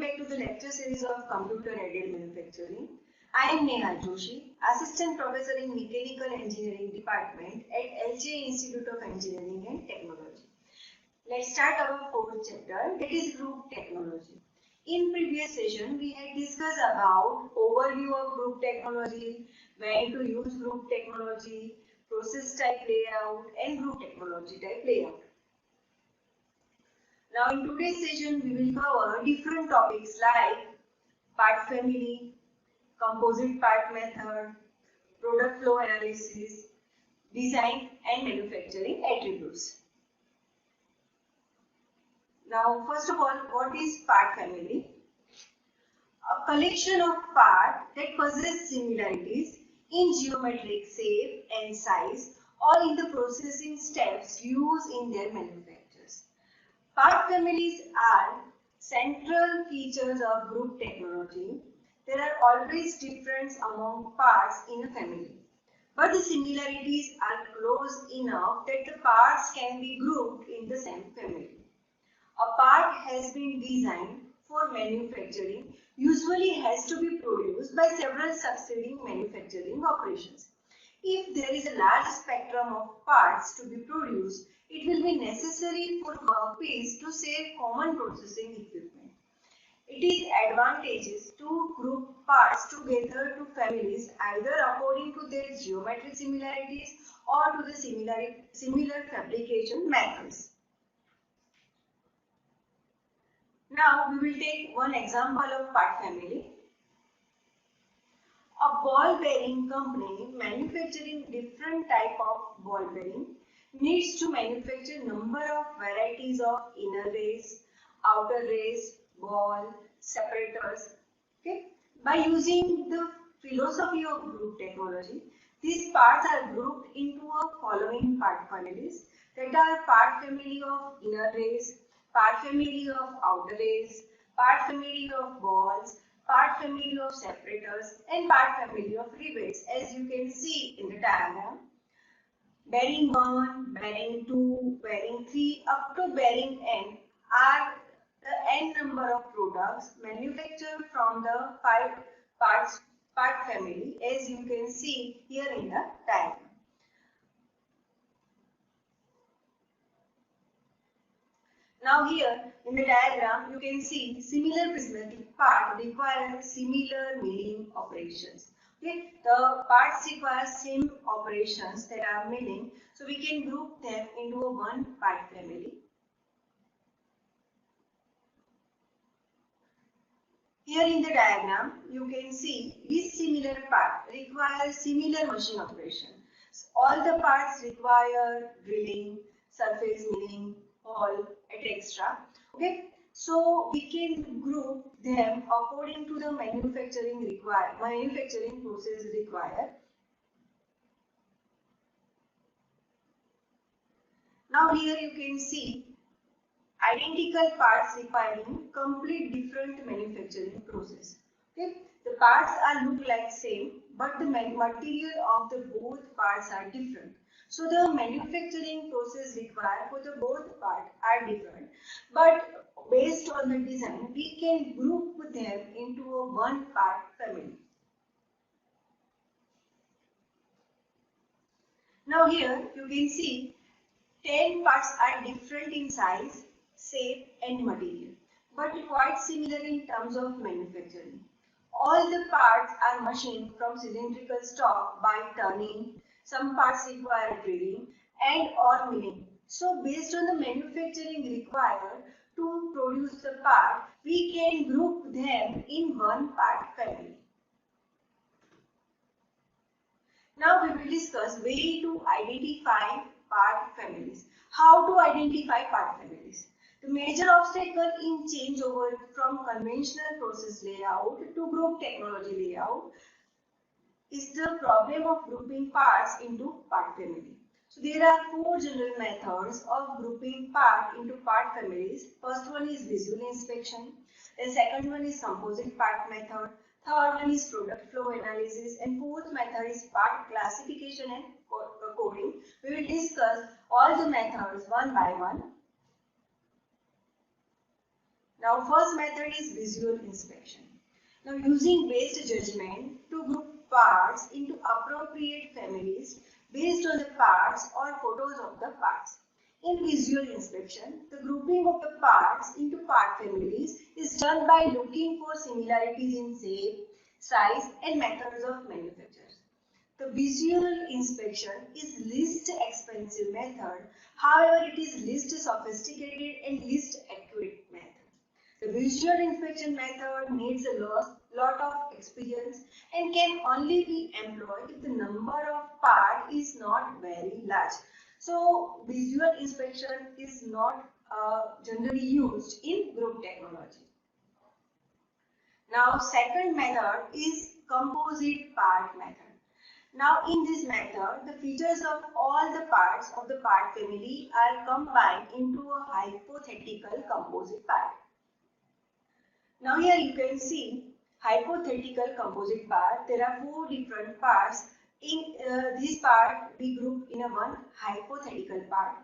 back to the lecture series of Computer-Aided Manufacturing. I am Neha Joshi, Assistant Professor in Mechanical Engineering Department at LJ Institute of Engineering and Technology. Let's start our fourth chapter, that is Group Technology. In previous session, we had discussed about overview of group technology, when to use group technology, process type layout, and group technology type layout. Now in today's session, we will cover different topics like part family, composite part method, product flow analysis, design and manufacturing attributes. Now first of all, what is part family? A collection of parts that possess similarities in geometric shape and size or in the processing steps used in their manufacture. Part families are central features of group technology. There are always differences among parts in a family, but the similarities are close enough that the parts can be grouped in the same family. A part has been designed for manufacturing, usually has to be produced by several succeeding manufacturing operations. If there is a large spectrum of parts to be produced, it will be necessary for workpiece to save common processing equipment. It is advantageous to group parts together to families either according to their geometric similarities or to the similar fabrication methods. Now we will take one example of part family. A ball bearing company manufacturing different type of ball bearing needs to manufacture number of varieties of inner race, outer race, ball, separators. Okay? By using the philosophy of group technology, these parts are grouped into a following part families that are part family of inner race, part family of outer race, part family of balls, part family of separators, and part family of rivets, as you can see in the diagram. Bearing 1, bearing 2, bearing 3 up to bearing n are the n number of products manufactured from the 5 part family, as you can see here in the diagram. Now here in the diagram you can see similar prismatic part require similar milling operations. Okay, the parts require same operations that are milling, so we can group them into a one part family. Here in the diagram you can see these similar parts require similar machine operation. So all the parts require drilling, surface milling, all etc. Okay, so we can group them according to the manufacturing process required. Now here you can see identical parts requiring complete different manufacturing process. Okay, the parts are look like same, but the material of the both parts are different. So the manufacturing process required for the both parts are different, but based on the design, we can group them into a one part family. Now here you can see 10 parts are different in size, shape and material, but quite similar in terms of manufacturing. All the parts are machined from cylindrical stock by turning. Some parts require drilling and or milling. So based on the manufacturing required to produce the part, we can group them in one part family. Now we will discuss way to identify part families. How to identify part families? The major obstacle in changeover from conventional process layout to group technology layout is the problem of grouping parts into part family. So there are four general methods of grouping part into part families. First one is visual inspection, the second one is composite part method, third one is product flow analysis, and fourth method is part classification and coding. We will discuss all the methods one by one. Now first method is visual inspection. Now using based judgment to group parts into appropriate families based on the parts or photos of the parts. In visual inspection, the grouping of the parts into part families is done by looking for similarities in shape, size and methods of manufacture. The visual inspection is least expensive method, however it is least sophisticated and least accurate method. The visual inspection method needs a lot of experience and can only be employed if the number of parts is not very large. So visual inspection is not generally used in group technology. Now second method is composite part method. Now in this method, the features of all the parts of the part family are combined into a hypothetical composite part. Now here you can see hypothetical composite part. There are four different parts. In this part we group in a one hypothetical part.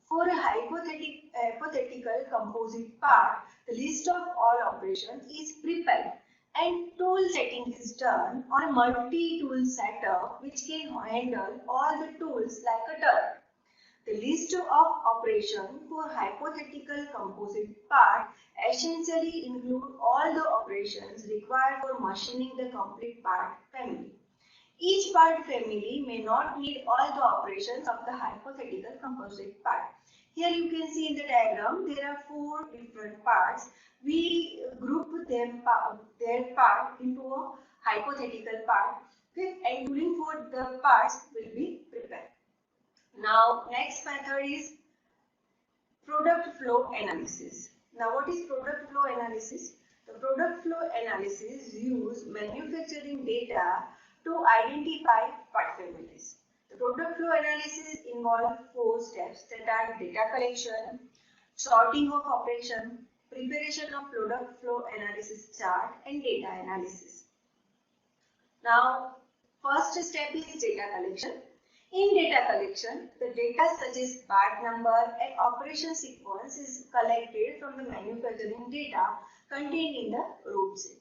For a hypothetical composite part, the list of all operations is prepared and tool setting is done on a multi-tool setup which can handle all the tools like a turret. The list of operations for hypothetical composite part essentially include all the operations required for machining the complete part family. Each part family may not need all the operations of the hypothetical composite part. Here you can see in the diagram there are four different parts. We group their part into a hypothetical part, and tooling for the parts will be prepared. Now next method is product flow analysis. Now what is product flow analysis? The product flow analysis use manufacturing data to identify part families. The product flow analysis involves four steps that are data collection, sorting of operation, preparation of product flow analysis chart and data analysis. Now first step is data collection. In data collection, the data such as part number and operation sequence is collected from the manufacturing data contained in the root set.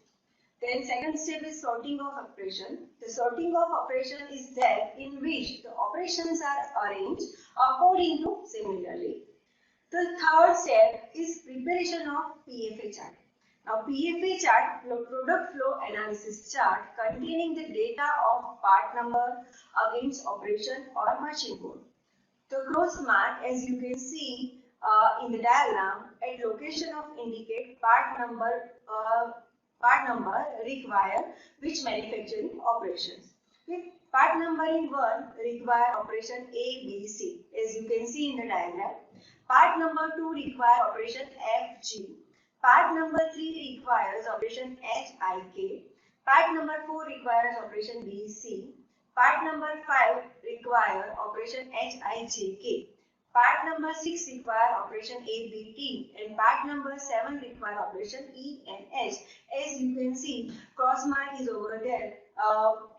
Then second step is sorting of operation. The sorting of operation is that in which the operations are arranged according to similarly. The third step is preparation of PFA chart. Now PFA chart, product flow analysis chart containing the data of part number against operation or machine code. The cross mark, as you can see in the diagram, at location of indicate part number require which manufacturing operations. With part number in 1 require operation A, B, C, as you can see in the diagram. Part number 2 require operation F, G. Part number 3 requires operation H, I, K. Part number 4 requires operation B, C. Part number 5 require operation H, I, J, K. Part number 6 require operation A, B, T, and part number 7 require operation E and H. As you can see, cross mark is over there,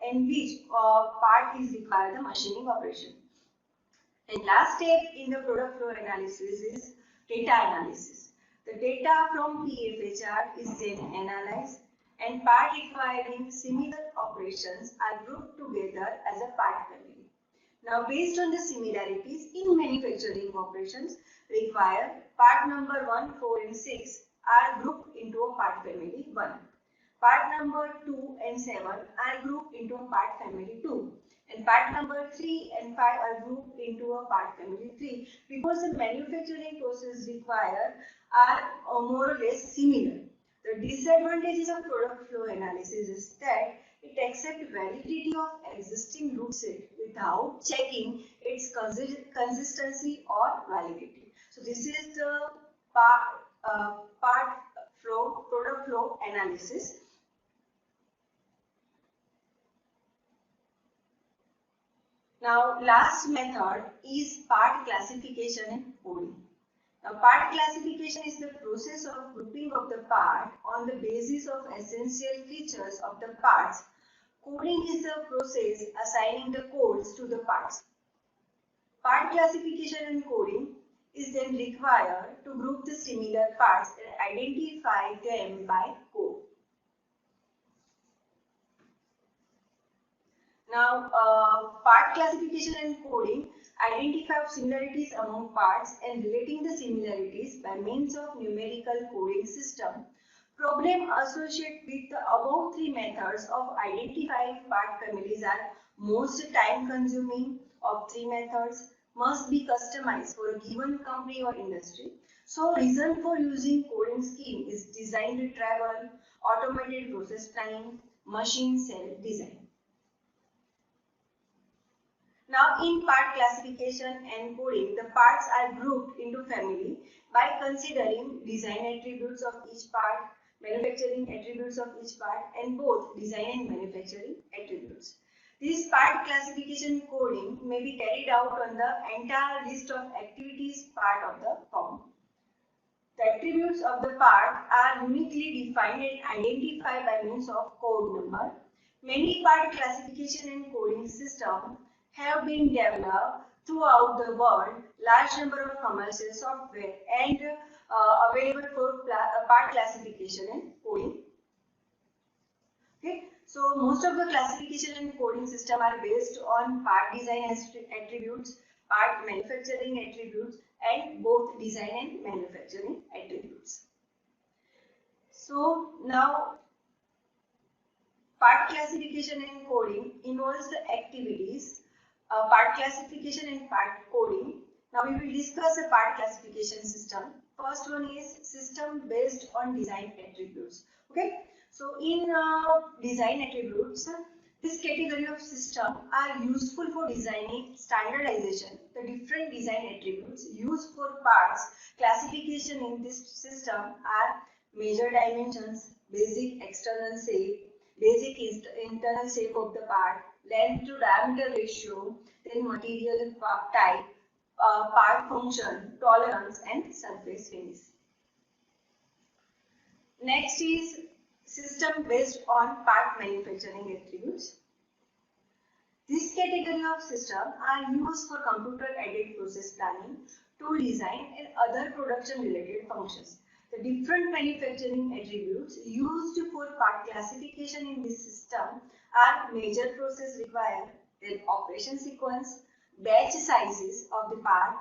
and which part is required the machining operation. And last step in the product flow analysis is data analysis. The data from PFA chart is then analyzed, and part requiring similar operations are grouped together as a part family. Now, based on the similarities in manufacturing operations required, part number 1, 4 and 6 are grouped into a part family 1. Part number 2 and 7 are grouped into a part family 2. And part number 3 and 5 are grouped into a part family 3 because the manufacturing process required are more or less similar. The disadvantages of product flow analysis is that it accepts validity of existing root set without checking its consistency or validity. So this is the product flow analysis. Now last method is part classification and coding. Now part classification is the process of grouping of the part on the basis of essential features of the parts. Coding is the process assigning the codes to the parts. Part classification and coding is then required to group the similar parts and identify them by code. Now, part classification and coding identify similarities among parts and relating the similarities by means of numerical coding system. Problem associated with the above three methods of identifying part families are most time consuming of three methods, must be customized for a given company or industry. So reason for using coding scheme is design retrieval, automated process planning, machine cell design. Now in part classification and coding, the parts are grouped into family by considering design attributes of each part, manufacturing attributes of each part, and both design and manufacturing attributes. This part classification coding may be carried out on the entire list of activities part of the form. The attributes of the part are uniquely defined and identified by means of code number. Many part classification and coding systems have been developed throughout the world. Large number of commercial software and available for part classification and coding. Okay, so most of the classification and coding system are based on part design attributes, part manufacturing attributes, and both design and manufacturing attributes. So now part classification and coding involves the activities part classification and part coding. Now we will discuss a part classification system. First one is system based on design attributes. Okay, so in design attributes, this category of system are useful for designing standardization. The different design attributes used for parts classification in this system are major dimensions, basic external shape, basic internal shape of the part, length to diameter ratio, then material type, part function, tolerance, and surface finish. Next is system based on part manufacturing attributes. This category of system are used for computer-aided process planning, tool design, and other production-related functions. The different manufacturing attributes used for part classification in this system are major process required, then operation sequence, batch sizes of the part,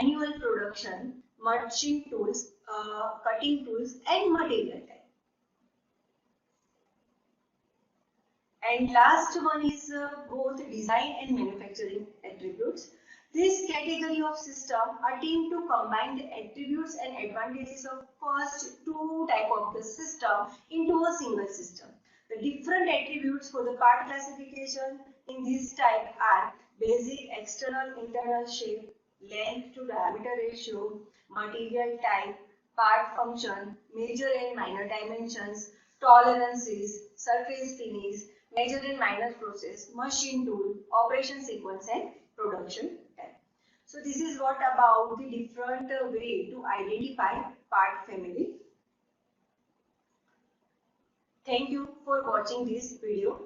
annual production, machine tools, cutting tools, and material type. And last one is both design and manufacturing attributes. This category of system attempt to combine the attributes and advantages of first two types of the system into a single system. The different attributes for the part classification in this type are basic external internal shape, length to diameter ratio, material type, part function, major and minor dimensions, tolerances, surface finish, major and minor process, machine tool, operation sequence, and production type. So this is what about the different way to identify part family. Thank you for watching this video.